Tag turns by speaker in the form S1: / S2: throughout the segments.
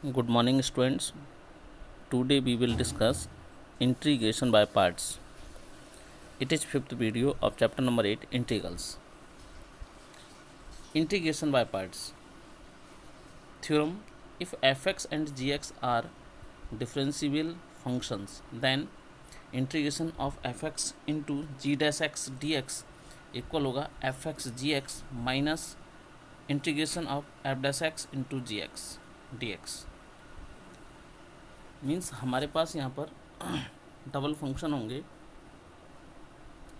S1: Good morning, students. Today we will discuss integration by parts. It is fifth video of chapter number 8, integrals. Integration by parts. Theorem: if fx and gx are differentiable functions, then integration of fx into g dash x dx equal होगा fx gx minus integration of f dash x into gx dx. Means हमारे पास यहाँ पर double function होंगे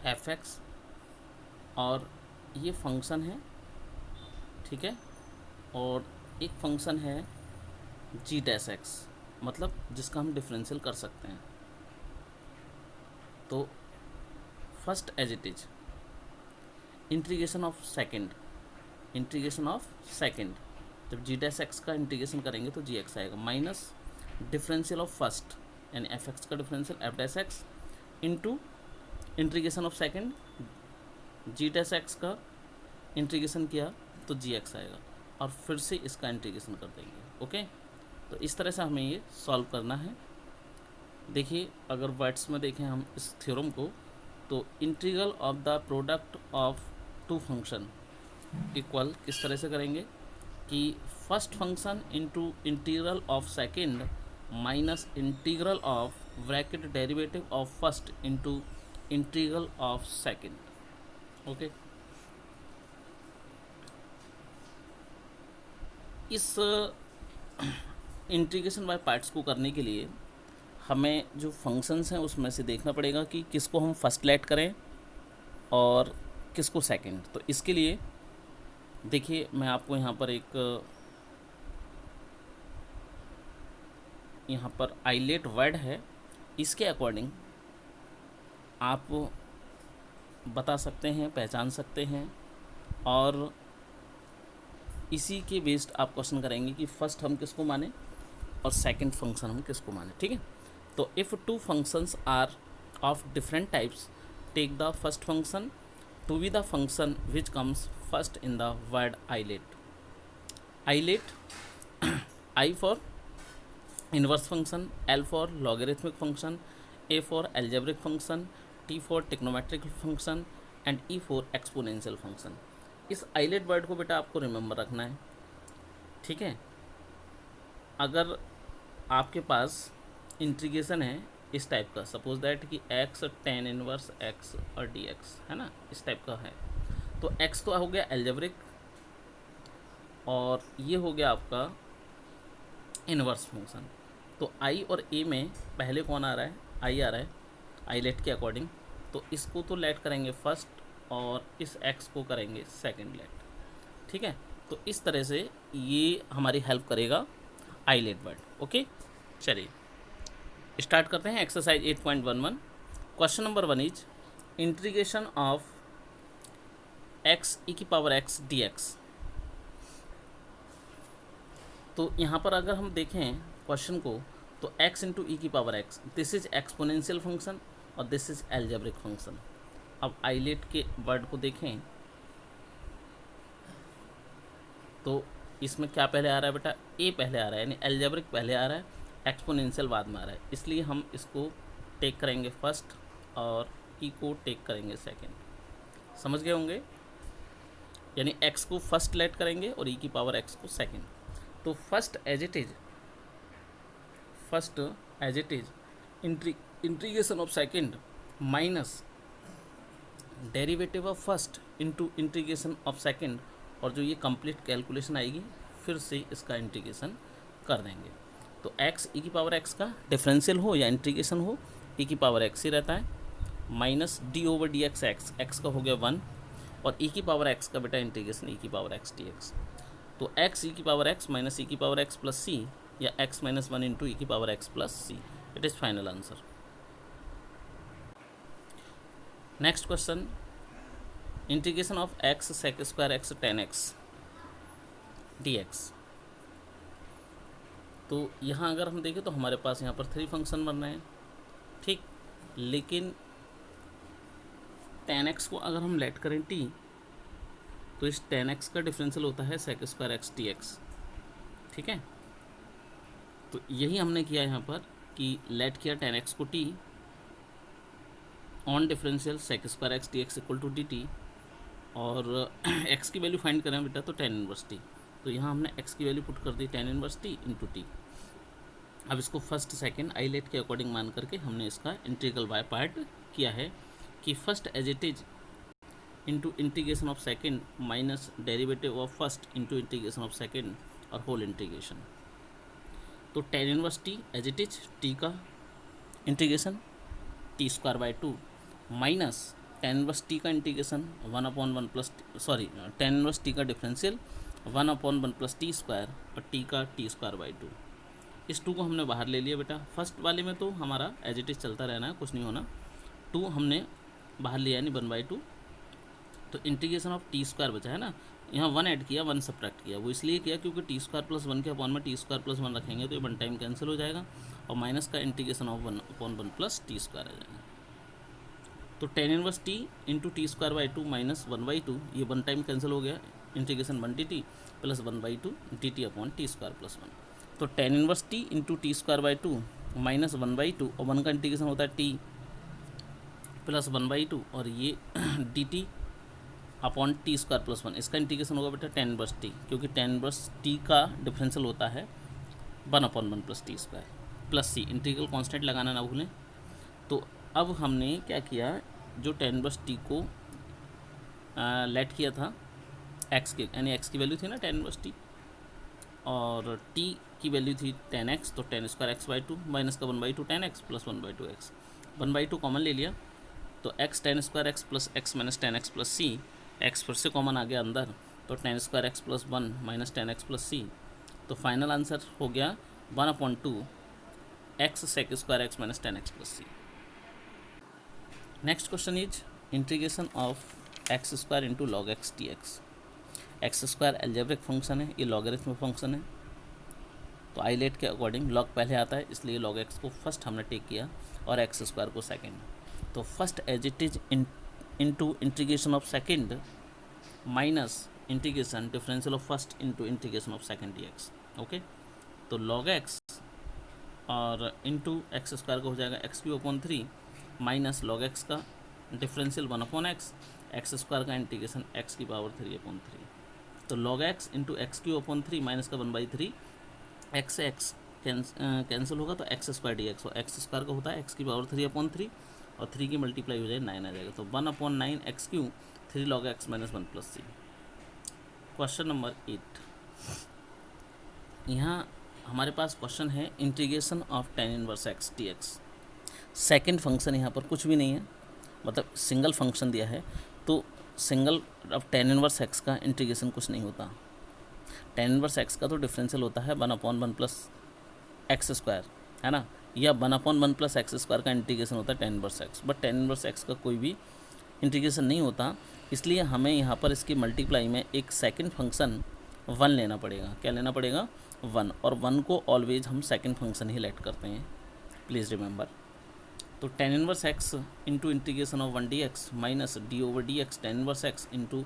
S1: F x और ये function है, ठीक है, और एक फंक्शन है जी डैश एक्स, मतलब जिसका हम डिफरेंशियल कर सकते हैं. तो first as it is integration of second, जब जी डैश एक्स का इंटीग्रेशन करेंगे तो जी एक्स आएगा माइनस डिफरेंशियल ऑफ फर्स्ट यानी एफ एक्स का differential f dash x into integration of second g dash x का इंटीग्रेशन किया तो जी एक्स आएगा और फिर से इसका इंटीग्रेशन कर देंगे. ओके, तो इस तरह से हमें ये सॉल्व करना है. देखिए, अगर वर्ड्स में देखें हम इस थ्योरम को, तो integral of the product of two function equal किस तरह से करेंगे कि first function into integral of second minus integral of bracket derivative of first into integral of second. Okay, इस इंटीग्रेशन बाय पार्ट्स को करने के लिए हमें जो फंक्शंस हैं उसमें से देखना पड़ेगा कि किसको हम फर्स्ट लेट करें और किसको सेकंड. तो इसके लिए देखिए, मैं आपको यहाँ पर आइलेट वर्ड है, इसके अकॉर्डिंग आप बता सकते हैं, पहचान सकते हैं और इसी के बेस्ड आप क्वेश्चन करेंगे कि फर्स्ट हम किसको माने और सेकंड फंक्शन हम किसको माने. ठीक है, तो if two functions are of different types, take the first function to be the function which comes first in the word ILATE. I for inverse function, L for logarithmic function, A for algebraic function, T for trigonometric function and E for exponential function. इस ILATE word को बेटा आपको remember रखना है. ठीक है, अगर आपके पास इंटीग्रेशन है इस टाइप का, सपोज दैट कि x tan इनवर्स x और dx है ना, इस टाइप का है, तो x तो हो गया एल्जेब्रिक और ये हो गया आपका इनवर्स फंक्शन. तो i और a में पहले कौन आ रहा है, i आ रहा है आइलेट के अकॉर्डिंग, तो इसको तो लेट करेंगे फर्स्ट और इस x को करेंगे सेकंड लेट. ठीक है, तो इस तरह से ये हमारी हेल्प करेगा आइलेट वर्ड. ओके, चलिए स्टार्ट करते हैं exercise 8.11. Question number 1 is integration of x e की पावर x dx. तो यहाँ पर अगर हम देखें क्वेश्चन को, तो x इंटू ई की power x, this is exponential function और दिस इज एल्जेब्रिक फंक्शन. अब आइलेट के वर्ड को देखें तो इसमें क्या पहले आ रहा है बेटा, a पहले आ रहा है, यानी एल्जेब्रिक पहले आ रहा है, एक्सपोनेंशियल बाद में आ रहा है, इसलिए हम इसको टेक करेंगे फर्स्ट और ई को टेक करेंगे सेकंड. समझ गए होंगे, यानी x को फर्स्ट लेट करेंगे और ई की पावर x को सेकंड. तो first as it is integration of second minus derivative of first into integration of second, और जो ये कंप्लीट कैलकुलेशन आएगी फिर से इसका इंटीग्रेशन कर देंगे. तो x ई की पावर x का डिफरेंशियल हो या इंटीग्रेशन हो, ई की पावर x ही रहता है, minus D over D x x का हो गया 1 और ई की पावर x का बेटा इंटीग्रेशन ई की पावर x dx. तो x ई की पावर x माइनस ई की पावर x प्लस सी या x माइनस 1 इंटू ई की power x plus c. It is final answer. Next question, integration of x sec square x tan x dx. तो यहाँ अगर हम देखें तो हमारे पास यहाँ पर 3 फंक्शन बन रहे हैं, ठीक, लेकिन tan x को अगर हम लेट करें t, तो इस tan x का डिफरेंशियल होता है sec स्क्वायर x dx. ठीक है, तो यही हमने किया यहाँ पर कि लेट किया tan x को t on differential sec square x D x equal to d t, और x की वैल्यू फाइंड करें बेटा तो tan इनवर्स t। तो यहाँ हमने x की वैल्यू पुट कर दी tan inverse t into T. अब इसको फर्स्ट सेकंड आई लेट के अकॉर्डिंग मान करके हमने इसका इंटीग्रल बाय पार्ट किया है कि first as it is into integration of second minus derivative of first into integration of second और होल इंटीग्रेशन। तो tan inverse t as it is t का integration t square by two minus tan inverse t का integration 1/1 plus tan inverse t का differential 1/1 plus t square और t का t square by two. इस 2 को हमने बाहर ले लिया बेटा। फर्स्ट वाले में तो हमारा एज इट इज चलता रहना है, कुछ नहीं होना। 2 हमने बाहर लिया यानी 1/2। तो इंटीग्रेशन ऑफ टी स्क्वायर बचा है ना, यहाँ 1 ऐड किया 1 सब्ट्रैक्ट किया। वो इसलिए किया क्योंकि टी स्क्वायर प्लस 1 के अपॉन में टी स्क्वायर प्लस 1 रखेंगे तो ये 1 टाइम कैंसिल हो जाएगा और माइनस का integration of 1/1 plus t square आ जाएगा। तो tan inverse t into t square by two minus 1/2, ये 1 टाइम कैंसिल हो गया, integration 1 dt plus 1/2 dt upon t square plus 1। तो tan inverse t into t square by two minus 1/2 और 1 का integration होता है t प्लस 1/2 और ये dt upon t square plus 1। इसका इंटीग्रेशन होगा बेटा tan इनवर्स t, क्योंकि tan इनवर्स t का डिफरेंशियल होता है 1/1 plus t square plus c। Integral constant लगाना ना भूलें। तो अब हमने क्या किया, जो tan इनवर्स t को लेट किया था x के, यानी x की वैल्यू थी ना tan इनवर्स t और t की वैल्यू थी tan x, तो tan square x by two minus का 1/2 tan x plus 1/2 x। 1/2 common ले लिया तो x tan square x plus x minus tan x plus c, x फिर से कॉमन आ गया अंदर, तो tan square x plus 1 minus tan x plus c। तो फाइनल आंसर हो गया 1/2 x sec square x minus tan x plus c। Next question is integration of x square into log x D x. X square algebraic function है, ये logarithmic function है। तो I let के according log पहले आता है, इसलिए log x को फर्स्ट हमने टेक किया और एक्स स्क्वायर को सेकेंड। तो first as it is into integration of second minus integration differential of first into integration of second d x. Okay, तो लॉग एक्स और इंटू एक्स स्क्वायर का हो जाएगा x³ माइनस लॉग एक्स का differential 1/x, x square का integration x³ तो log x into x³ minus का 1/3 x से एक्स कैंसिल होगा तो एक्स स्क्वायर डी एक्स, और एक्स स्क्वायर का होता है x³ और 3 की मल्टीप्लाई हो जाए 9 आ जाएगा। तो 1/9 x³ 3 log x minus 1 plus c। Question number 8, यहाँ हमारे पास क्वेश्चन है integration of tan inverse x dx। Second function यहाँ पर कुछ भी नहीं है, मतलब सिंगल फंक्शन दिया है, तो single of tan inverse x का इंटीग्रेशन कुछ नहीं होता। tan इनवर्स x का तो डिफरेंशियल होता है 1/1 प्लस एक्स स्क्वायर, है ना, या 1/1 प्लस एक्स स्क्वायर का इंटीग्रेशन होता है tan inverse x, but tan inverse x का कोई भी इंटीग्रेशन नहीं होता। इसलिए हमें यहाँ पर इसकी मल्टीप्लाई में एक सेकंड फंक्शन 1 लेना पड़ेगा। क्या लेना पड़ेगा? 1, और 1 को ऑलवेज हम सेकंड फंक्शन ही लेट करते हैं, प्लीज़ रिमेंबर। तो tan inverse x into integration of 1 dx minus d/dx tan inverse x into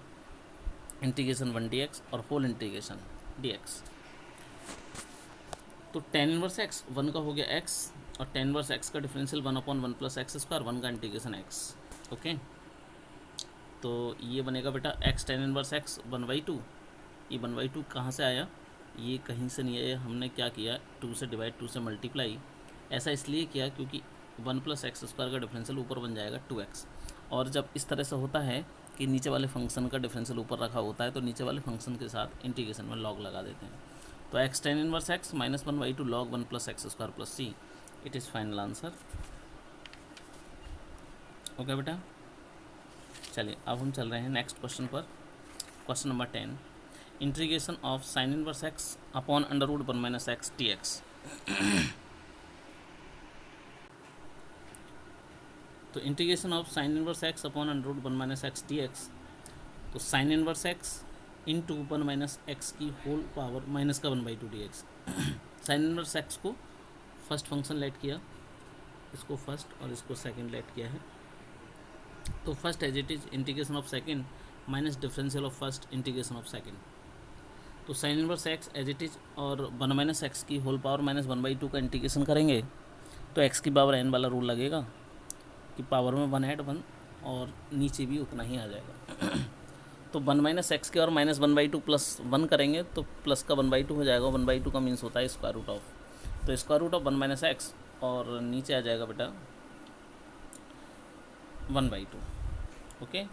S1: integration 1 dx और होल इंटीग्रेशन dx। तो tan इनवर्स x 1 का हो गया x, और tan इनवर्स x का डिफरेंशियल 1/1 प्लस एक्स स्क्वायर, 1 का integration x। Okay, तो ये बनेगा बेटा x tan इनवर्स x 1/2। ये 1/2 कहाँ से आया? ये कहीं से नहीं आया, हमने क्या किया 2 से डिवाइड 2 से मल्टीप्लाई। ऐसा इसलिए किया क्योंकि 1 प्लस एक्स स्क्वायर का डिफरेंशियल ऊपर बन जाएगा 2x, और जब इस तरह से होता है कि नीचे वाले फंक्शन का डिफरेंशियल ऊपर रखा होता है तो नीचे वाले फंक्शन के साथ इंटीग्रेशन में लॉग लगा देते हैं। तो x tan inverse x minus 1/2 log 1 plus x square plus c, it is final answer. Okay बेटा, चलिए अब हम चल रहे हैं नेक्स्ट क्वेश्चन पर। Question number 10, integration of sine inverse x upon √1 minus x dx। तो integration of sine inverse x upon √1 minus x dx, तो sine inverse x into 1 minus x की होल पावर माइनस का 1/2 dx। Sign inverse x को first function let किया, इसको first और इसको second late किया है। तो first as it is integration of second minus differential of first integration of second. तो sine inverse x as it is और 1 माइनस एक्स की होल पावर माइनस 1/2 का इंटीग्रेशन करेंगे तो एक्स की पावर n वाला रूल लगेगा कि पावर में 1 ऐड 1 और नीचे भी उतना ही आ जाएगा। तो 1 माइनस एक्स के और माइनस 1/2 प्लस 1 करेंगे तो प्लस का 1/2 हो जाएगा। 1/2 का मीन्स होता है स्क्वायर रूट ऑफ, तो square root of 1 minus x और नीचे आ जाएगा बेटा 1/2। ओके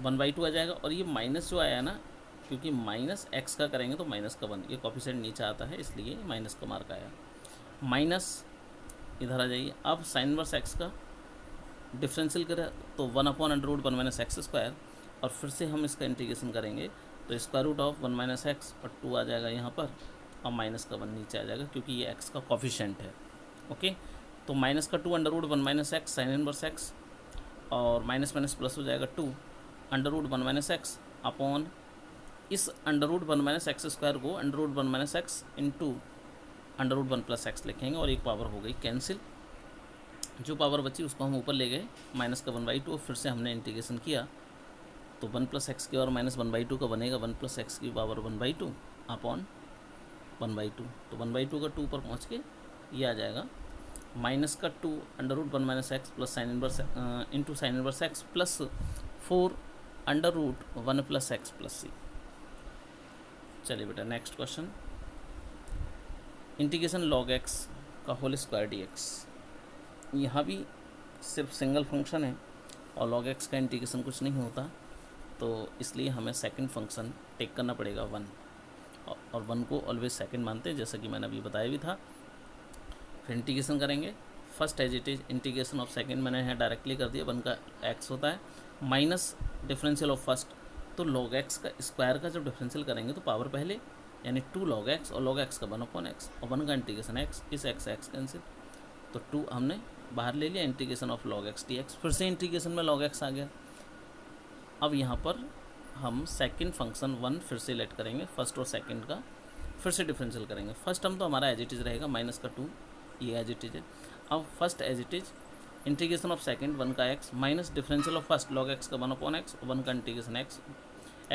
S1: 1/2 आ जाएगा। और ये माइनस जो आया ना, क्योंकि माइनस एक्स का करेंगे तो माइनस का 1, ये कोफिशिएंट नीचे आता है इसलिए माइनस का मार्क आया। माइनस इधर आ जाइए। अब साइन इनवर्स एक्स का डिफरेंशियल करें तो 1/√1 माइनस एक्स स्क्वायर और फिर से हम इसका इंटीग्रेशन करेंगे तो square root of 1 minus x और 2 आ जाएगा यहाँ पर और माइनस का 1 नीचे आ जाएगा क्योंकि ये एक्स का कोफिशिएंट है। ओके तो माइनस का 2/√1 minus x sign inverse x और माइनस माइनस प्लस हो जाएगा 2/√1 माइनस एक्स अपॉन इस √1 माइनस एक्स स्क्वायर को √1 minus x into √1 plus x लिखेंगे और एक पावर हो गई कैंसिल। जो पावर बची उसको हम ऊपर ले गए माइनस का 1/2 और फिर से हमने इंटीग्रेशन किया तो 1 प्लस एक्स की और माइनस 1/2 का बनेगा 1 प्लस एक्स की पावर 1/2 अपॉन 1/2। तो 1/2 का 2 पर पहुँच के ये आ जाएगा माइनस का 2/1 minus x plus sine inverse into sine inverse x plus 4/1 plus x plus C. चलिए बेटा next question, integration log x का होल स्क्वायर डी एक्स। यहाँ भी सिर्फ सिंगल फंक्शन है और लॉग एक्स का इंटीग्रेशन कुछ नहीं होता तो इसलिए हमें सेकंड फंक्शन टेक करना पड़ेगा 1 और 1 को ऑलवेज सेकंड मानते हैं जैसा कि मैंने अभी बताया भी था। फिर इंटीग्रेशन करेंगे first as it is integration of second मैंने यहाँ डायरेक्टली कर दिया 1 का एक्स होता है माइनस डिफरेंशियल ऑफ फर्स्ट। तो लॉग एक्स का स्क्वायर का जब डिफरेंशियल करेंगे तो पावर पहले यानी 2 लॉग एक्स और लॉग एक्स का 1/x और 1 का इंटीग्रेशन एक्स, इस एक्स कैंसिल तो 2 हमने बाहर ले लिया integration of log x D x. फिर से इंटीग्रेशन में लॉग एक्स आ गया। अब यहाँ पर हम सेकंड फंक्शन 1 फिर से लेट करेंगे फर्स्ट और सेकंड का फिर से डिफरेंशियल करेंगे। फर्स्ट हम तो हमारा एज इट इज़ रहेगा माइनस का 2 ये एज इट इज़ है। अब first as it is integration of second 1 का x minus differential of first log x का 1/x और 1 का इंटीग्रेशन एक्स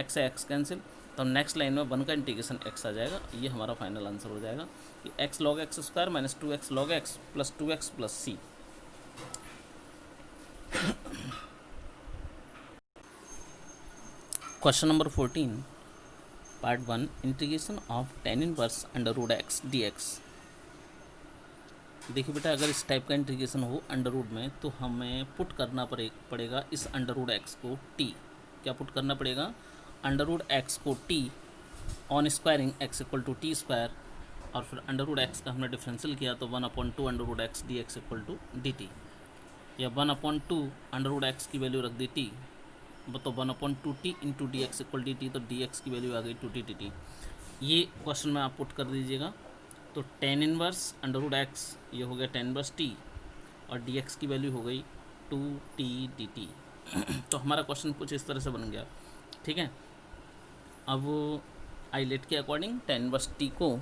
S1: से एक्स कैंसिल तो नेक्स्ट लाइन में 1 का इंटीग्रेशन एक्स आ जाएगा। ये हमारा फाइनल आंसर हो जाएगा कि x log x square minus 2x log x plus 2x plus c. Question number 14 part 1 integration of tan inverse √x dx। देखिए बेटा अगर इस टाइप का इंटीग्रेशन हो अंडर रूट में तो हमें पुट करना पड़ेगा इस √x को t। क्या पुट करना पड़ेगा? √x को t on squaring x equal to t square और फिर √x का हमने डिफरेंशियल किया तो 1/2 √x dx equal to dt या 1/2 √x की वैल्यू रख दी t तो 1/2t into D x equal dt तो dx की वैल्यू आ गई 2t dt। ये क्वेश्चन में आप पुट कर दीजिएगा तो tan इनवर्स √x ये हो गया tan इनवर्स t और dx की वैल्यू हो गई 2t dt। तो हमारा क्वेश्चन कुछ इस तरह से बन गया। ठीक है, अब आई लेट के अकॉर्डिंग tan इनवर्स t को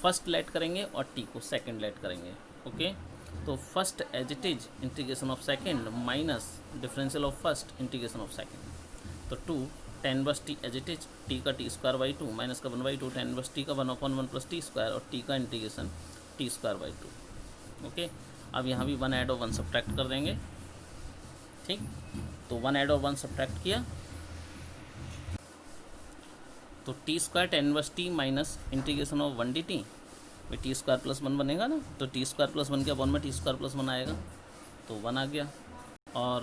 S1: फर्स्ट लेट करेंगे और t को सेकंड लेट करेंगे। ओके तो first as it is integration of second minus differential of first integration of second तो 2 tan inverse t as it is t का t square by 2 minus का 1/2 tan inverse t का 1/1 plus t square और t का integration t square by 2। Okay अब यहाँ भी 1 add और 1 सब्ट्रैक्ट कर देंगे। ठीक तो 1 ऐड और 1 सब्ट्रैक्ट किया तो t square tan inverse t minus integration of 1 dt में टी स्क्वायर प्लस 1 बनेगा ना तो टी स्क्वायर प्लस 1 के अपॉन में टी स्क्वायर प्लस 1 आएगा तो 1 आ गया और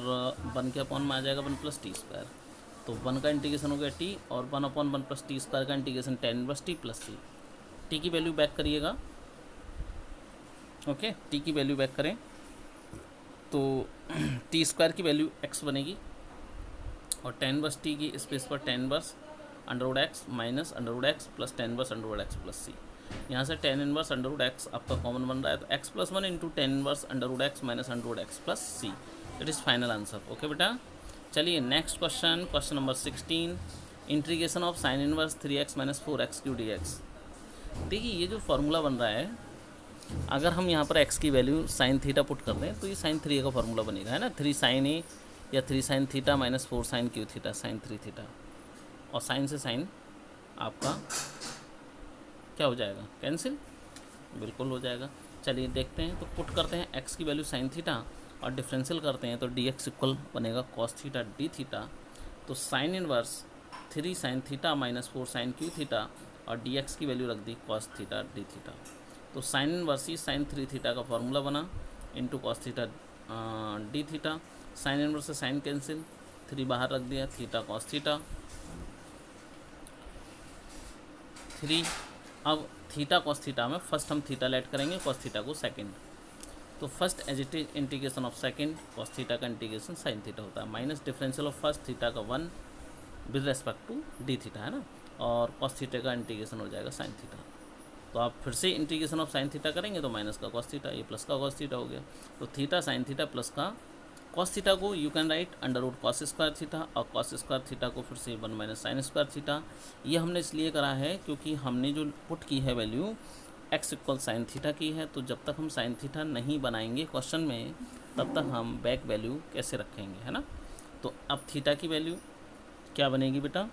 S1: 1 के अपॉन में आ जाएगा 1 प्लस टी स्क्वायर तो 1 का इंटीग्रेशन हो गया t और 1/1 प्लस टी स्क्वायर का integration tan inverse t plus c। T की वैल्यू बैक करिएगा। ओके टी की वैल्यू बैक करें तो टी स्क्वायर की वैल्यू x बनेगी और tan इनवर्स t की स्पेस पर tan inverse √x minus √x plus tan inverse √x plus c। यहाँ से tan इनवर्स √x आपका कॉमन बन रहा है तो x plus 1 into tan inverse √x minus √x plus c. It is final answer. Okay बेटा चलिए next question, question number 16 integration of sine inverse 3x minus 4x cube dx। देखिए ये जो फार्मूला बन रहा है अगर हम यहाँ पर x की वैल्यू साइन थीटा पुट कर दें तो ये साइन 3a का फार्मूला बनेगा है ना, 3 sin a या 3 sin theta minus 4 sin Q theta sine 3 theta. और साइन से साइन आपका क्या हो जाएगा, कैंसिल, बिल्कुल हो जाएगा। चलिए देखते हैं, तो पुट करते हैं x की वैल्यू साइन थीटा और डिफरेंशियल करते हैं, तो dx इक्वल बनेगा कॉस थीटा डी थीटा। तो sine inverse 3 sine theta minus 4 sine cube theta और dx की वैल्यू रख दी कॉस थीटा डी थीटा। तो साइन इनवर्स ही साइन 3 थीटा का फॉर्मूला बना into cos theta d theta. Sine inverse से साइन कैंसिल, 3 बाहर रख दिया, थीटा कॉस थीटा 3। अब थीटा कॉस थीटा में फर्स्ट हम थीटा लेट करेंगे, कॉस थीटा को सेकंड। तो first as it is integration of second cos theta का इंटीग्रेशन साइन थीटा होता है, minus differential of first theta का 1 with respect to D theta है ना, और कॉस थीटा का इंटीग्रेशन हो जाएगा साइन थीटा। तो आप फिर से इंटीग्रेशन ऑफ साइन थीटा करेंगे तो माइनस का कॉस थीटा, ये प्लस का कॉस थीटा हो गया। तो थीटा साइन थीटा प्लस का कॉस थीटा को you can write under root cos square theta, और कॉस स्क्वायर थीटा को फिर से 1 माइनस साइन स्क्वायर थीटा। ये हमने इसलिए करा है क्योंकि हमने जो पुट की है value x equal sine theta की है, तो जब तक हम साइन थीटा नहीं बनाएंगे क्वेश्चन में तब तक हम बैक वैल्यू कैसे रखेंगे, है ना। तो अब थीटा की वैल्यू क्या बनेगी बेटा,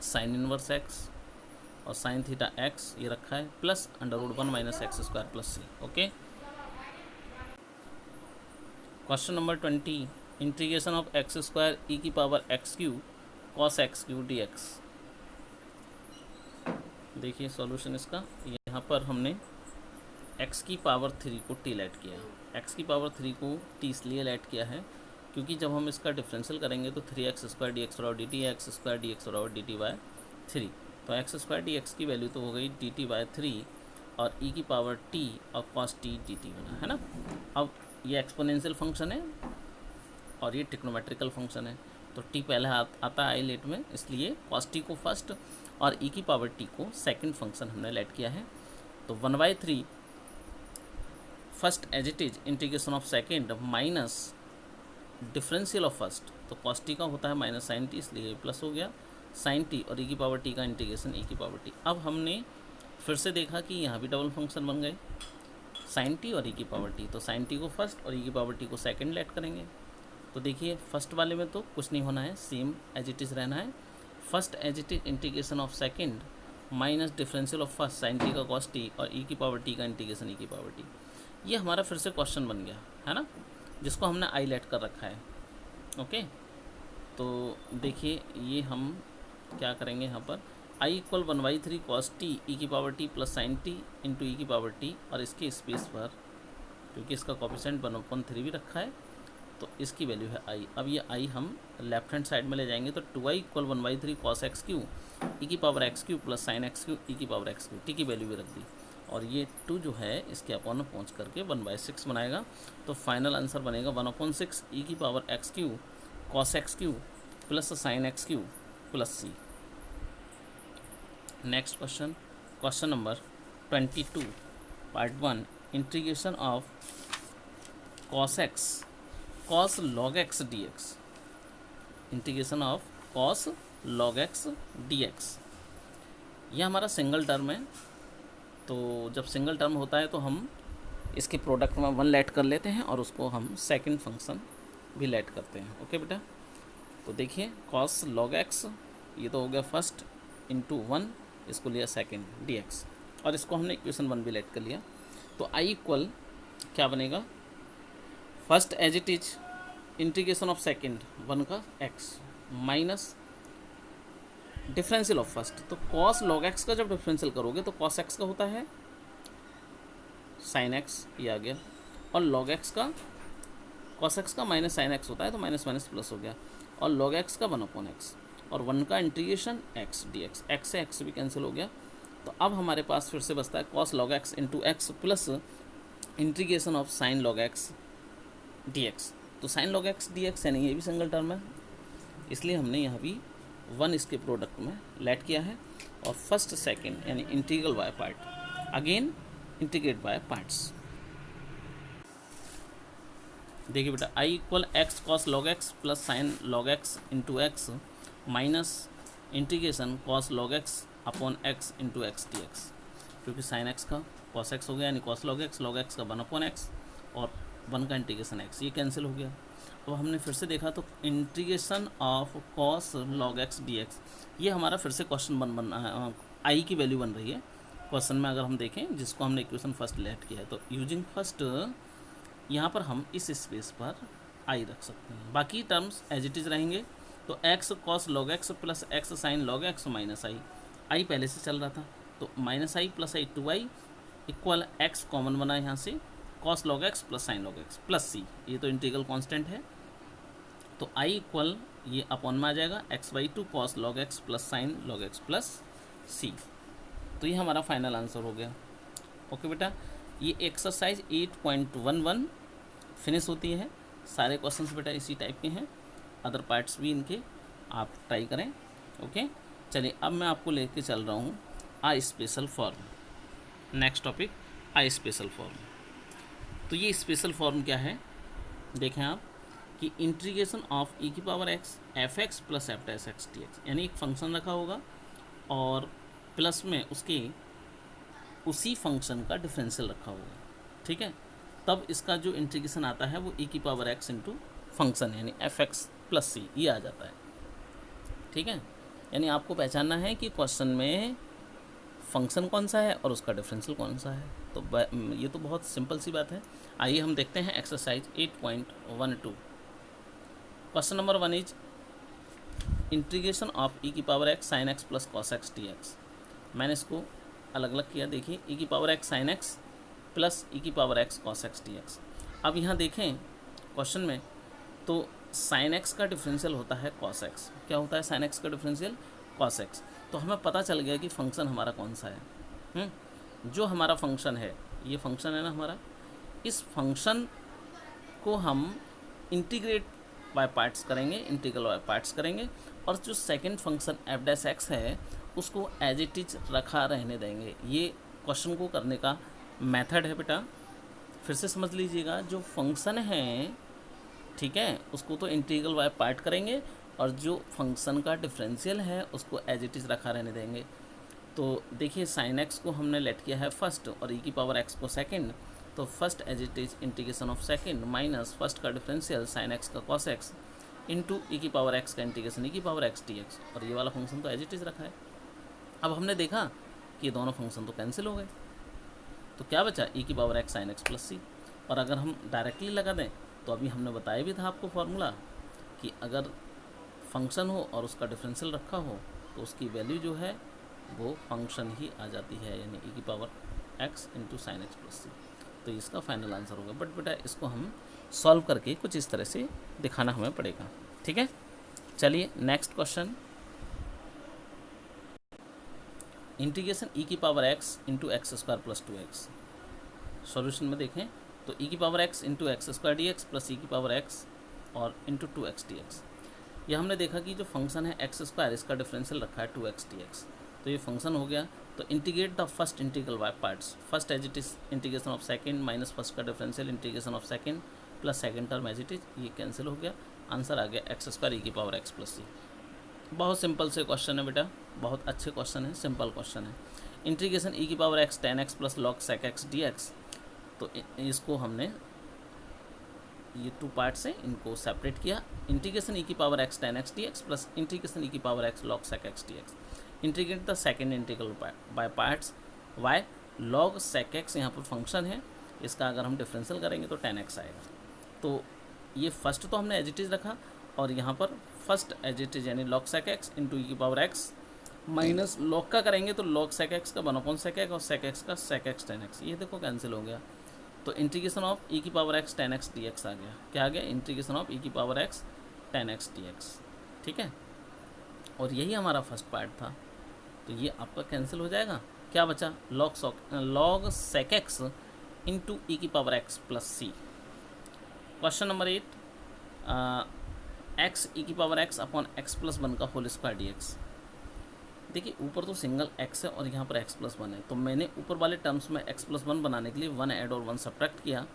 S1: साइन इनवर्स x और साइन थीटा x ये रखा है plus under root 1 minus x square plus C. Okay, question number 20, integration of x square e की power x cube cos x cube d x. देखिए solution इसका, यहाँ पर हमने x की पावर 3 को t लेट किया है। x की पावर 3 को t इसलिए लेट किया है क्योंकि जब हम इसका डिफरेंशियल करेंगे तो 3x स्क्वायर डी एक्स बराबर D T, x square D x बराबर डी टी बाय 3। तो एक्स स्क्वायर डी एक्स की वैल्यू तो हो गई डी टी बाय 3 और ई की पावर t और कॉस टी डी टी बना, है ना। अब ये एक्सपोनेंशियल फंक्शन है और ये ट्रिग्नोमेट्रिकल फंक्शन है, तो t पहले आता है लेट में, इसलिए कॉस टी को फर्स्ट और e की पावर t को सेकंड फंक्शन हमने लेट किया है। तो 1/3 first as it is integration of second minus differential of first, तो कॉस टी का होता है माइनस साइन टी, इसलिए प्लस हो गया साइन टी और e की पावर t का इंटीग्रेशन e की पावर t। अब हमने फिर से देखा कि यहाँ भी डबल फंक्शन बन गए साइन टी और e की पावर t, तो साइन टी को फर्स्ट और e की पावर t को सेकंड लेट करेंगे। तो देखिए फर्स्ट वाले में तो कुछ नहीं होना है, सेम एज इट इज़ रहना है। First as it is integration of second minus differential of first sine T का कॉस टी और e की पावर t का इंटीग्रेशन e की पावर t। ये हमारा फिर से क्वेश्चन बन गया है ना, जिसको हमने आई लेट कर रखा है। ओके, तो देखिए ये हम क्या करेंगे यहाँ पर, I equal 1/3 cos t e की power t plus sine t into ई की पावर टी, और इसके स्पेस पर क्योंकि इसका कोफिशिएंट 1/3 भी रखा है तो इसकी वैल्यू है आई। अब ये आई हम लेफ्ट हैंड साइड में ले जाएंगे, तो 2i equal 1/3 cos x cube e की power x cube plus sine x cube e की पावर एक्स क्यू, टी की वैल्यू भी रख दी, और ये 2 जो है इसके अपॉन में पहुँच करके 1/6 बनाएगा। तो फाइनल आंसर बनेगा 1/6 ई की power x cube cos x cube plus sine x cube plus C. Next question, question number 22 part 1, integration of cos X cos log x D X, integration of cos log x D x. यह हमारा single term है, तो जब single term होता है तो हम इसके प्रोडक्ट में 1 लेट कर लेते हैं और उसको हम सेकंड फंक्शन भी लेट करते हैं। ओके बेटा, तो देखिए कॉस लॉग एक्स ये तो हो गया फर्स्ट इंटू 1, इसको लिया सेकंड डी एक्स, और इसको हमने इक्वेशन 1 भी लेट कर लिया। तो आई इक्वल क्या बनेगा, first as it is integration of second 1 का x minus differential of first, तो कॉस लॉग एक्स का जब डिफरेंशियल करोगे तो कॉस एक्स का होता है साइन एक्स, ये आ गया, और लॉग एक्स का कॉस एक्स का माइनस साइन एक्स होता है, तो माइनस माइनस प्लस हो गया, और लॉग एक्स का 1/x, और 1 का integration x D x, x से x भी कैंसिल हो गया। तो अब हमारे पास फिर से बचता है cos log x into x plus integration of sine log x D x. तो sine log x D x यानी ये भी सिंगल टर्म है, इसलिए हमने यहाँ भी 1 इसके प्रोडक्ट में लेट किया है, और फर्स्ट सेकंड यानी integral by part, again integrate by parts. देखिए बेटा, I equal x cos log x plus sine log x into x minus integration cos log x upon x into x D x, क्योंकि sine x का cos x हो गया यानी cos log x का 1/x और 1 का integration x, ये cancel हो गया। अब हमने फिर से देखा तो integration of cos log x D x, ये हमारा फिर से क्वेश्चन बन रहा है, आई की वैल्यू बन रही है क्वेश्चन में। अगर हम देखें जिसको हमने इक्वेशन फर्स्ट लेट किया है, तो यूजिंग फर्स्ट यहाँ पर हम इस स्पेस पर आई रख सकते हैं, बाकी टर्म्स एज इट इज़ रहेंगे। तो x cos log x plus x sine log x minus I पहले से चल रहा था, तो minus I plus I 2i equal x common बना यहाँ से cos log x plus sine log x plus सी, ये तो इंटीग्रल कांस्टेंट है, तो आई इक्वल ये अपॉन में आ जाएगा x/2 cos log x plus sine log x plus सी। तो ये हमारा फाइनल आंसर हो गया। ओके बेटा, ये एक्सरसाइज 8.11 फिनिश होती है। सारे क्वेश्चंस बेटा इसी टाइप के हैं, अदर पार्ट्स भी इनके आप ट्राई करें। ओके, चलिए अब मैं आपको लेके चल रहा हूँ आ स्पेशल फॉर्म। नेक्स्ट टॉपिक आ स्पेशल फॉर्म। तो ये स्पेशल फॉर्म क्या है, देखें आप कि इंटीग्रेशन ऑफ ई की power x F x plus F dash x D x, यानी एक फंक्शन रखा होगा और प्लस में उसके उसी फंक्शन का डिफरेंशियल रखा होगा, ठीक है, तब इसका जो इंटीग्रेशन आता है वो ई की पावर एक्स इंटू फंक्शन यानी एफ एक्स प्लस सी ये आ जाता है, ठीक है। यानी आपको पहचानना है कि क्वेश्चन में फंक्शन कौन सा है और उसका डिफरेंशियल कौन सा है। तो ये तो बहुत सिंपल सी बात है। आइए हम देखते हैं exercise 8.12। Question number 1 is integration of e की power x sine x plus cos x D x. मैंने इसको अलग अलग किया, देखिए ई की power x sine x plus e की power x cos x D x. अब यहाँ देखें क्वेश्चन में तो साइन एक्स का डिफरेंशियल होता है कॉस एक्स। क्या होता है साइन एक्स का डिफरेंशियल? Cos x. तो हमें पता चल गया कि फंक्शन हमारा कौन सा है। जो हमारा फंक्शन है, ये फंक्शन है ना हमारा, इस फंक्शन को हम इंटीग्रेट बाय पार्ट्स करेंगे, इंटीग्रल बाय पार्ट्स करेंगे, और जो second function F dash x है उसको एज इट इज रखा रहने देंगे। ये क्वेश्चन को करने का मेथड है बेटा, फिर से समझ लीजिएगा। जो फंक्शन है, ठीक है, उसको तो इंटीग्रल बाय पार्ट करेंगे और जो फंक्शन का डिफरेंशियल है उसको एज इट इज़ रखा रहने देंगे। तो देखिए साइन एक्स को हमने लेट किया है फर्स्ट और ई की पावर एक्स को सेकंड, तो first as it is integration of second minus first का डिफरेंशियल साइन एक्स का कॉस एक्स इंटू ई की पावर एक्स का इंटीग्रेशन ई की पावर एक्स डी एक्स, और ये वाला फंक्शन तो एज इट इज़ रखा है। अब हमने देखा कि ये दोनों फंक्शन तो कैंसिल हो गए, तो क्या बचा ई की power x sine x plus सी। और अगर हम डायरेक्टली लगा दें तो अभी हमने बताया भी था आपको फॉर्मूला कि अगर फंक्शन हो और उसका डिफरेंशियल रखा हो तो उसकी वैल्यू जो है वो फंक्शन ही आ जाती है, यानी ई की power x into sine x plus सी। तो इसका फाइनल आंसर होगा। बट बेटा इसको हम सॉल्व करके कुछ इस तरह से दिखाना हमें पड़ेगा, ठीक है। चलिए नेक्स्ट क्वेश्चन, इंटीग्रेशन ई की power x into x square plus 2x। Solution में देखें तो ई की power x into x square D x plus e की पावर एक्स और इंटू 2x डी एक्स। यह हमने देखा कि जो फंक्शन है एक्स स्क्वायर, इसका डिफरेंशियल रखा है 2x डी एक्स, तो ये फंक्शन हो गया। तो integrate the first integral by parts, first as it is integration of second minus first का differential integration of second plus second term as it is, ये कैंसिल हो गया। आंसर आ गया एक्स स्क्वायर ई की पावर एक्स प्लस सी। बहुत simple से question है बेटा, बहुत अच्छे क्वेश्चन है, सिंपल क्वेश्चन है। इंटीग्रेशन ई की power x tan X plus log sec x D x, तो इसको हमने ये 2 पार्ट से इनको सेपरेट किया। इंटीग्रेशन ई की power x tan x D x plus integration ई की power x log sec x D x. Integrate the second integral by parts, y log sec x यहाँ पर फंक्शन है, इसका अगर हम डिफरेंशियल करेंगे तो 10x आएगा। तो ये फर्स्ट तो हमने एज इट इज़ रखा और यहाँ पर फर्स्ट एज इट इज यानी लॉग सेक एक्स इंटू ई की पावर एक्स माइनस लॉग का करेंगे तो लॉग सेक एक्स का 1/sec x और सेक एक्स का सेक एक्स 10x, ये देखो कैंसिल हो गया। तो इंटीग्रेशन ऑफ ई की पावर एक्स 10x dx आ गया। क्या आ गया? इंटीग्रेशन ऑफ ई की पावर एक्स 10x dx, ठीक है। और यही हमारा फर्स्ट पार्ट था, तो ये आपका कैंसिल हो जाएगा। क्या बचा? लॉग सेक एक्स इंटू ई की power x plus c. Question number 8, x e की power x upon x plus 1 का होल स्क्वायर डी एक्स। देखिए ऊपर तो सिंगल x है और यहाँ पर x प्लस 1 है, तो मैंने ऊपर वाले टर्म्स में x प्लस 1 बनाने के लिए 1 ऐड और 1 सब्ट्रैक्ट किया।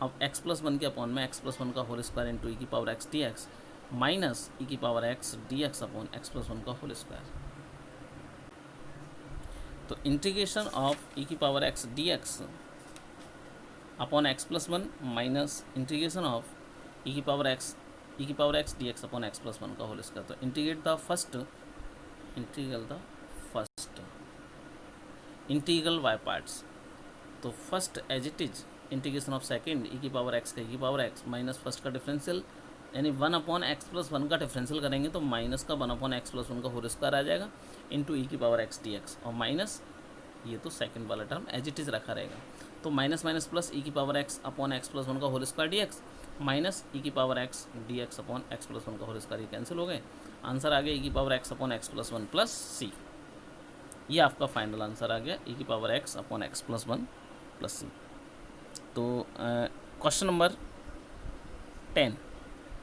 S1: अब x प्लस 1 के अपॉन में x प्लस 1 का होल स्क्वायर इंटू ई की power x D x minus e की power x D x upon x plus 1 का होल स्क्वायर। तो इंटीग्रेशन ऑफ ई की power x D x upon x plus 1 minus integration of e की power x e की power x D x upon x plus one का whole square. तो integrate the first, integral by parts. तो first as it is integration of second ई की power X का E की power X minus first का differential, यानी one upon x plus one का differential करेंगे तो माइनस का one upon x plus one का होल स्क्वायर आ जाएगा इंटू ई की पावर एक्स डी एक्स, और माइनस ये तो सेकंड वाला टर्म एज इट इज़ रखा रहेगा। तो माइनस माइनस प्लस ई की power x upon x plus one का whole square D x minus e की power x D x upon x plus one का होल स्क्वायर, ये cancel हो गए। आंसर आ गया ई की power x upon x plus one plus सी। ये आपका फाइनल आंसर आ गया ई की power x upon x plus one plus सी। तो question number 10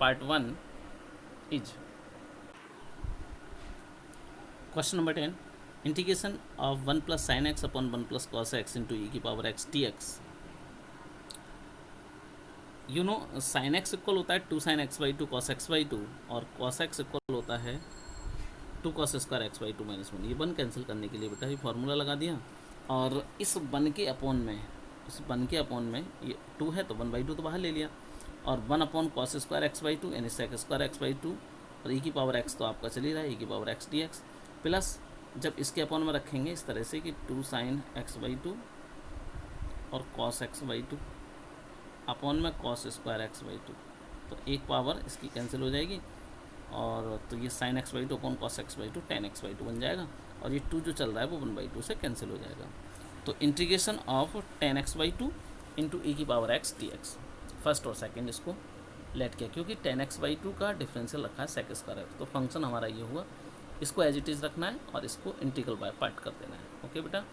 S1: part 1 is question number 10 integration of 1 plus sine x upon 1 plus cos x into ई की power x D x. You know sine x equal होता है 2 sine x by 2 cos x by 2 और cos x equal होता है 2 cos square x by 2 minus 1। ये one cancel करने के लिए बेटा ये फार्मूला लगा दिया, और इस वन के अपॉन में, इस वन के अपॉन में ये 2 है तो 1/2 तो बाहर ले लिया, और 1 upon cos square x by 2 यानी सेक स्क्वायर एक्स बाई 2, और ई की पावर एक्स तो आपका चल ही रहा है ई की power x D x, plus जब इसके अपॉन में रखेंगे इस तरह से कि 2 साइन एक्स बाई 2 और कॉस एक्स बाई 2 अपॉन में कॉस स्क्वायर एक्स बाई 2, तो एक पावर इसकी कैंसिल हो जाएगी, और तो ये sign x by 2 upon cos x by 2 tan x by 2 बन जाएगा, और ये 2 जो चल रहा है वो 1/2 से कैंसिल हो जाएगा। तो integration of tan x by 2 into ई की power x D x, first और सेकेंड इसको लेट किया, क्योंकि tan एक्स बाई 2 का डिफरेंशियल रखा है सेक स्क्वायर एक्स, तो फंक्शन हमारा ये हुआ, इसको एज इट इज़ रखना है और इसको इंटीग्रल बाय पार्ट कर देना है। ओके बेटा,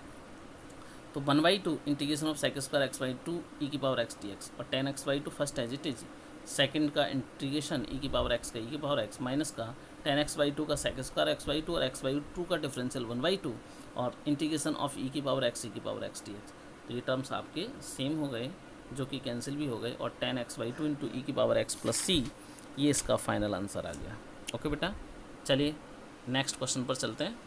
S1: तो 1/2 integration of sec square x by 2 E की पावर एक्स डी एक्स, और tan x by 2 first as it is, second का इंटीग्रेशन ई की पावर एक्स का ई की पावर एक्स माइनस का tan एक्स बाई 2 का सेक स्क्वायर एक्स बाई 2 और x by 2 का डिफरेंशियल 1/2 और इंटीग्रेशन ऑफ ई की पावर एक्स ई की पावर एक्स डी एक्स। तो ये टर्म्स आपके सेम हो गए जो कि कैंसिल भी हो गए, और tan एक्स बाई 2 इंटू ई की पावर एक्स प्लस सी, ये इसका फाइनल आंसर आ गया। ओके बेटा, चलिए नेक्स्ट क्वेश्चन पर चलते हैं।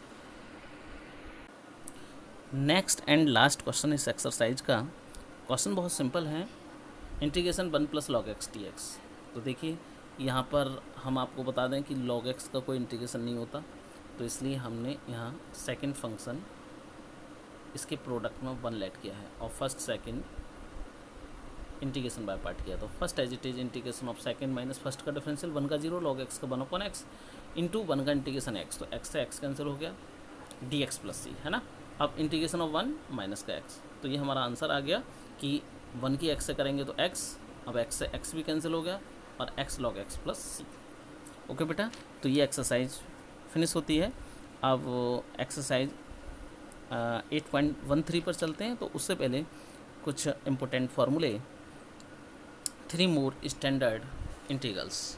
S1: नेक्स्ट एंड लास्ट क्वेश्चन इस एक्सरसाइज का, क्वेश्चन बहुत सिंपल है, integration 1 plus log x D x. तो देखिए यहाँ पर हम आपको बता दें कि log x का कोई इंटीग्रेशन नहीं होता, तो इसलिए हमने यहाँ सेकंड फंक्शन इसके प्रोडक्ट में 1 लेट किया है, और first second integration by part किया। तो first as it is integration of second minus first का डिफरेंशियल 1 का 0 log x का 1 अपॉन एक्स इंटू 1 का इंटीग्रेशन x, तो x से x कैंसिल हो गया डी एक्स प्लस सी, है ना। अब इंटीग्रेशन ऑफ 1 माइनस का x, तो ये हमारा आंसर आ गया कि 1 की x से करेंगे तो x, अब x से x भी कैंसिल हो गया, और x log x प्लस सी। ओके बेटा, तो ये एक्सरसाइज फिनिश होती है। अब एक्सरसाइज 8.13 पर चलते हैं, तो उससे पहले कुछ इम्पोर्टेंट फार्मूले, 3 more standard integrals.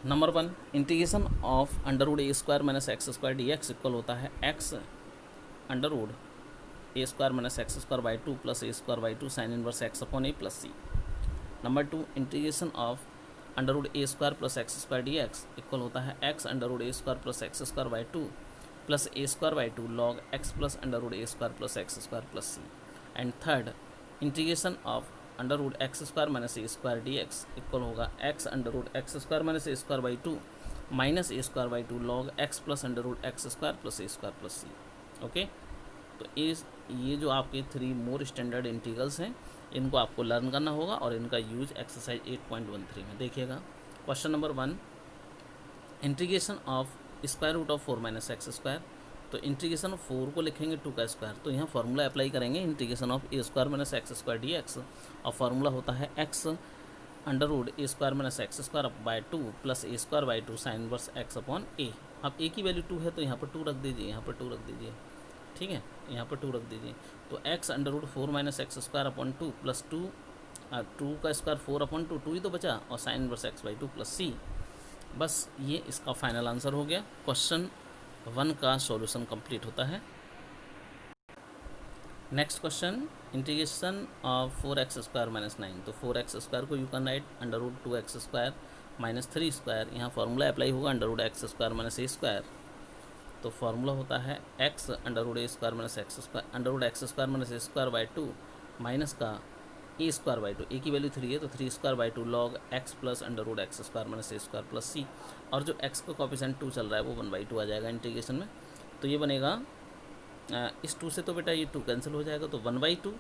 S1: Number 1 integration of under root A square minus x square D x equal होता है x under root A square minus x square by 2 plus a square by 2 sine inverse x upon a plus C. Number 2 integration of under root A square plus x square D x equal होता है x under root A square plus x square by 2 plus a square by 2 log x plus under root A square plus x square plus C. And third integration of under root x square minus a square D x equal होगा x under root x square minus a square by 2 minus a square by 2 log x plus under root x square plus a square plus C. Okay, तो ये जो आपके 3 more standard integrals हैं, इनको आपको learn करना होगा, और इनका यूज एक्सरसाइज 8.13 में देखिएगा। Question number 1 integration of square root of 4 minus x square, तो इंटीग्रेशन ऑफ 4 को लिखेंगे 2 का स्क्वायर, तो यहाँ फार्मूला अप्लाई करेंगे integration of a square minus x square D x, और फार्मूला होता है x under root A square minus x square by 2 plus a square by 2 sine inverse x upon a. अब ए की value 2 है तो यहाँ पर 2 रख दीजिए, यहाँ पर 2 रख दीजिए, ठीक है, यहाँ पर 2 रख दीजिए। तो x under root 4 minus x square upon 2 plus 2 का स्क्वायर 4 अपॉन 2, 2 ही तो बचा, और sine inverse x by 2 plus c. बस ये इसका फाइनल आंसर हो गया। क्वेश्चन 1 का सॉल्यूशन कंप्लीट होता है। Next question integration of 4x square minus 9, तो 4x स्क्वायर को you can write under root 2x square minus 3 square, यहाँ फार्मूला अप्लाई होगा under root x square minus a square तो फार्मूला होता है x under root A square minus x square under root x square minus a square by two minus का a square by two, a की value 3 है तो 3 square by two log x plus under root x square minus a square plus सी, और जो x का coefficient 2 चल रहा है वो 1/2 आ जाएगा इंटीग्रेशन में। तो ये बनेगा इस 2 से तो बेटा ये 2 कैंसिल हो जाएगा, तो 1/2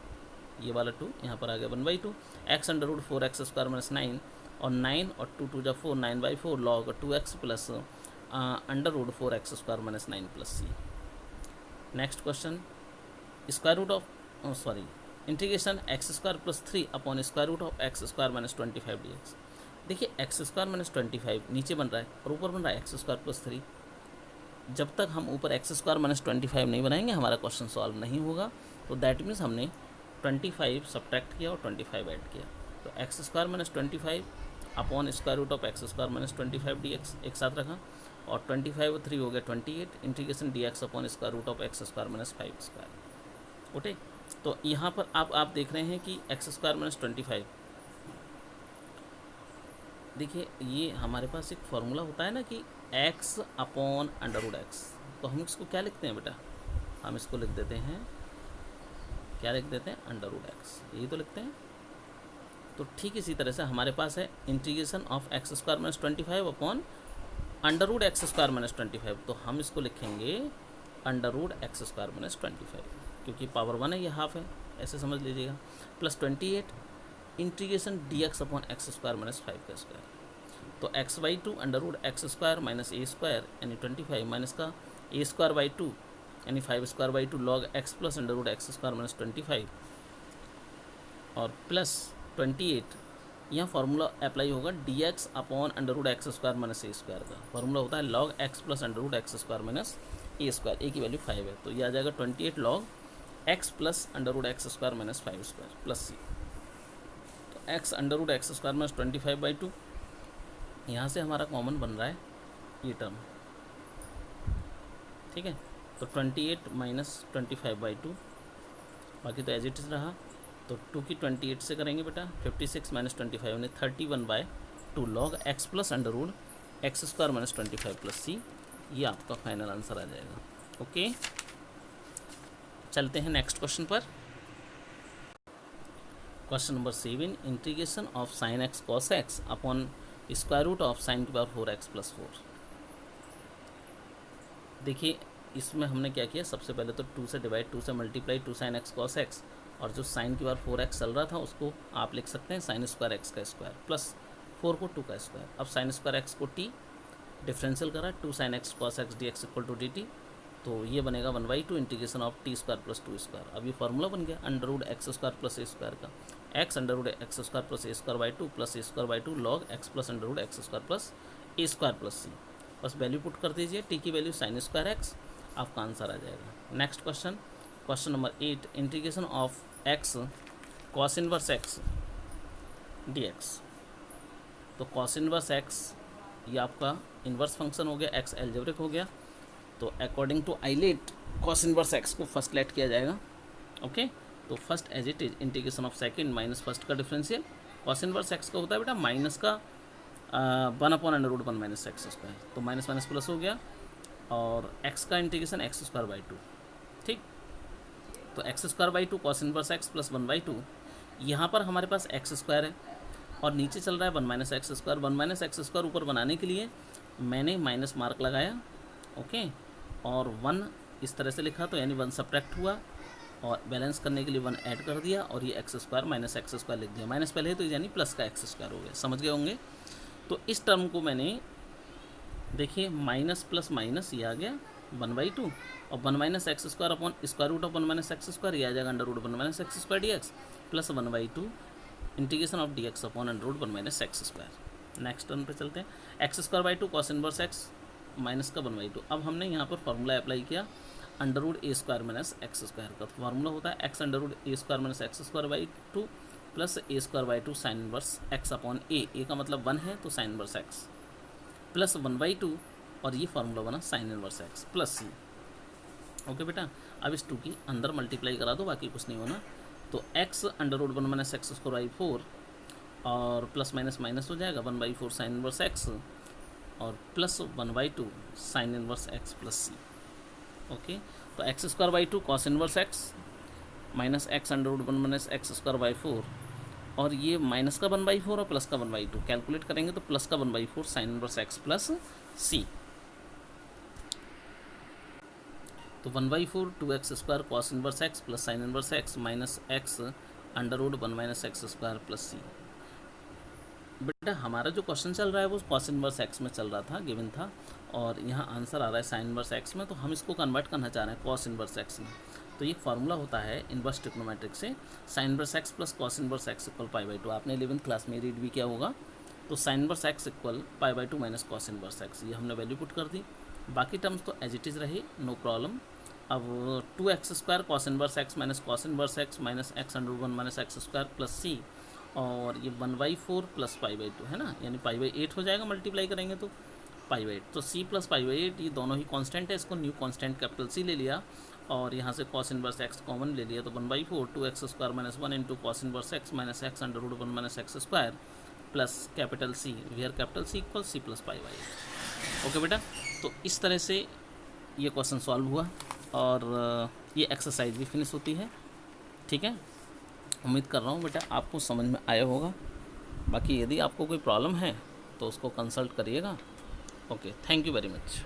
S1: ये वाला 2 यहाँ पर आ गया 1/2 X under root 4x square minus 9 और 9 और 2 2 जा 4 9/4 log 2x plus under root 4x square minus 9 plus C. Next question, square root of sorry integration X square plus 3 upon square root of x square minus 25 dx। देखिए X square minus 25 नीचे बन रहा है और ऊपर बन रहा है एक्स स्क्वायर प्लस 3। जब तक हम ऊपर एक्स स्क्वायर माइनस 25 नहीं बनाएंगे हमारा क्वेश्चन सॉल्व नहीं होगा। तो दैट मीन्स हमने 25 सब्ट्रैक्ट किया और 25 ऐड किया, तो x square minus 25 upon square root of x square minus 25 dx एक साथ रखा, और 25 और 3 हो गया 28 integration dx upon square root of x square minus 5 square. Okay, तो यहाँ पर आप देख रहे हैं कि एक्स स्क्वायर माइनस 25, देखिए ये हमारे पास एक फॉर्मूला होता है ना कि X upon under root X, तो हम इसको क्या लिखते हैं बेटा, हम इसको लिख देते हैं, क्या लिख देते हैं, अंडर रूट एक्स, यही तो लिखते हैं। तो ठीक इसी तरह से हमारे पास है integration of x square minus 25 upon under root x square minus 25, तो हम इसको लिखेंगे under root x square minus 25, क्योंकि पावर 1 है, ये हाफ है, ऐसे समझ लीजिएगा, plus 28 integration d x upon x square minus 5 का स्क्वायर, तो x/2 under root x square minus a square यानी 25 माइनस का ए स्क्वायर बाई 2 यानी 5 square by 2 log x plus under root x square minus 25 और plus 28, यहाँ formula apply होगा d x upon under root x square minus a square का, formula होता है log x plus under root x square minus a square, a की value 5 है, तो ये आ जाएगा 28 log x plus under root x square minus 5 square plus सी। तो x under root x square minus 25/2, यहाँ से हमारा कॉमन बन रहा है ये टर्म, ठीक है, तो 28 माइनस 25/2, बाकी तो एज इट इज़ रहा, तो 2 की 28 से करेंगे बेटा 56 माइनस 25 यानी 31/2 log x plus under root x square minus 25 plus सी, ये आपका फाइनल आंसर आ जाएगा। ओके, चलते हैं नेक्स्ट क्वेश्चन पर। Question number 7, integration of sine x cos x upon square root of sine की पावर 4x प्लस 4। देखिए इसमें हमने क्या किया, सबसे पहले तो 2 से डिवाइड, 2 से multiply 2 sine x cos x, और जो साइन की पावर 4x चल रहा था उसको आप लिख सकते हैं साइन स्क्वायर एक्स का स्क्वायर प्लस 4 को 2 का स्क्वायर। अब साइन स्क्वायर एक्स को t डिफरेंशियल करा 2 sine x cos x D x equal to d t, तो ये बनेगा 1/2 integration of t square plus 2 square. अब ये फार्मूला बन गया under root x square plus a square का, x under root x square plus a square by 2 plus a square by 2 log x plus under root x square plus a square plus c. बस value put कर दीजिए, t की value sine square x, आपका answer आ जाएगा। Next question, question number 8, integration of x cos inverse x D x. तो cos inverse x ये आपका इन्वर्स फंक्शन हो गया, एक्स एल्जेब्रिक हो गया, तो according to ILATE cos inverse X को फर्स्ट लेट किया जाएगा। ओके, तो first as it is integration of second minus first का डिफरेंशियल, कॉस इनवर्स एक्स का होता है बेटा माइनस का 1 upon under root 1 minus x square, तो माइनस माइनस प्लस हो गया, और एक्स का इंटीग्रेशन एक्स स्क्वायर बाई 2, ठीक, तो x square by 2 cos inverse x plus 1/2, यहाँ पर हमारे पास एक्स स्क्वायर है और नीचे चल रहा है 1 minus x square, 1 minus x square ऊपर बनाने के लिए मैंने माइनस मार्क लगाया, ओके, और 1 इस तरह से लिखा, तो यानी 1 सब्ट्रैक्ट हुआ, और बैलेंस करने के लिए 1 ऐड कर दिया, और ये x square minus x square लिख दिया, माइनस पहले है तो यानी प्लस का एक्स स्क्वायर हो गया, समझ गए होंगे। तो इस टर्म को मैंने देखिए माइनस प्लस माइनस ये आ गया 1/2, और 1 minus x square upon square root of 1 minus x square, ये आ जाएगा under root 1 minus x square D x plus 1/2 integration of D x upon under root 1 minus x square. Next term पे चलते हैं, X square by 2 cos inverse x minus का 1/2। अब हमने यहाँ पर फार्मूला अप्लाई किया अंडर रूट ए square minus x square का, तो फार्मूला होता है x under root A square minus x square by 2 plus a square by 2 sine inverse x upon a का मतलब 1 है तो साइन इनवर्स एक्स प्लस 1/2, और ये फार्मूला बना साइन इनवर्स एक्स प्लस सी। ओके बेटा, अब इस 2 की अंदर मल्टीप्लाई करा दो, बाकी कुछ नहीं होना, तो x under root 1 minus x square by 4 और प्लस माइनस माइनस हो जाएगा 1/4 साइन इनवर्स एक्स और plus 1/2 sine inverse x plus सी। ओके, तो x square by 2 cos inverse x minus x under root 1 minus x square by 4, और ये minus का 1/4 और plus का 1/2 कैलकुलेट करेंगे तो प्लस का 1/4 साइन इनवर्स एक्स प्लस सी, तो 1/4 2x square cos inverse x plus sine inverse x minus x under root 1 minus x square plus c. बेटा हमारा जो क्वेश्चन चल रहा है वो कॉस इनवर्स एक्स में चल रहा था, गिवन था, और यहाँ आंसर आ रहा है साइन इनवर्स एक्स में, तो हम इसको कन्वर्ट करना चाह रहे हैं कॉस इनवर्स एक्स में। तो ये फार्मूला होता है इनवर्स ट्रिग्नोमेट्रिक से, sine inverse x plus cos inverse x equal π/2। आपने 11th क्लास में रीड भी किया होगा। तो sine inverse x equal π/2 minus cos inverse x, ये हमने वैल्यू पुट कर दी। बाकी टर्म्स तो एज इट इज़ रही, नो प्रॉब्लम। अब 2x square cos inverse x minus cos inverse x minus x under 1 minus x square plus सी, और ये 1/4 प्लस π/2 है ना, यानी π/8 हो जाएगा, मल्टीप्लाई करेंगे तो π/8। तो c प्लस π/8 ये दोनों ही कांस्टेंट है, इसको न्यू कांस्टेंट कैपिटल C ले लिया, और यहाँ से कॉस इनवर्स एक्स कॉमन ले लिया, तो 1/4 2x square minus 1 into cos inverse x minus x under root 1 minus x square plus capital C, where capital C equal c plus π/8। Okay बेटा, तो इस तरह से ये क्वेश्चन सॉल्व हुआ, और ये एक्सरसाइज भी फिनिश होती है। ठीक है, उम्मीद कर रहा हूँ बेटा आपको समझ में आया होगा। बाकी यदि आपको कोई प्रॉब्लम है तो उसको कंसल्ट करिएगा। Okay, thank you very much.